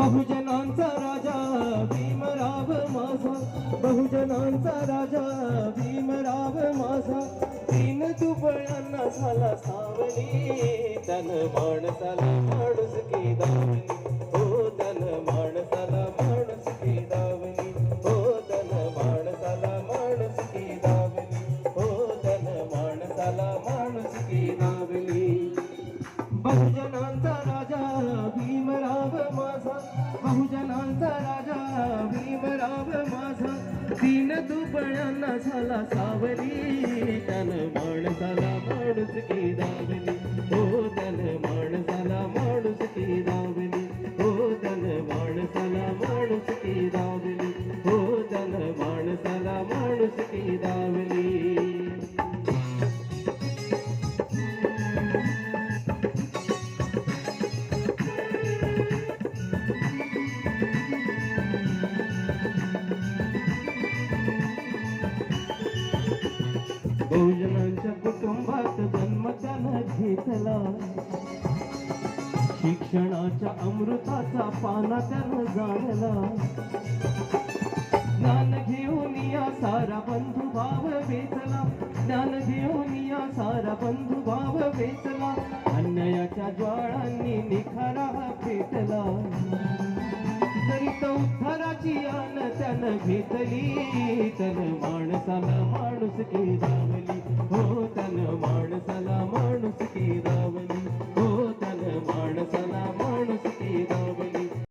बहुजनांचा राजा भीमराव माझा, बहुजनांचा राजा भीमराव माझा, तीन दुबळ्यांना झाला सावली, तन माणसाला माणूस की दावली, हो तन माणसाला माणूस की दावली, हो तन माणसाला माणूस की दावली, हो तन माणसाला माणूस की दावली. बहुजनांचा राजा भीमराव माझा, बहुजनांचा राजा भीमराव माझा, तीन दुबळ्यांना झाला सावली, तन माणसाला माणूस की दावली, हो तन माणसाला माणूस की दावली, हो तन माणसाला माणूस की दावली, हो तन माणसाला माणूस की दावली. बहुजनांच्या कुटुंबात जन्म त्यानं घेतला, शिक्षणाच्या अमृताचा पाना त्यानं जाणला, ज्ञान घेऊन या सारा बंधुभाव वेचला, ज्ञान घेऊन या सारा बंधुभाव वेचला, अन्यायाच्या ज्वाळांनी निखारा पेटला, तरी तो उद्धाराची आन त्यानं घेतली, तन माणसाला माणूस की दावली, हो तन माणसाला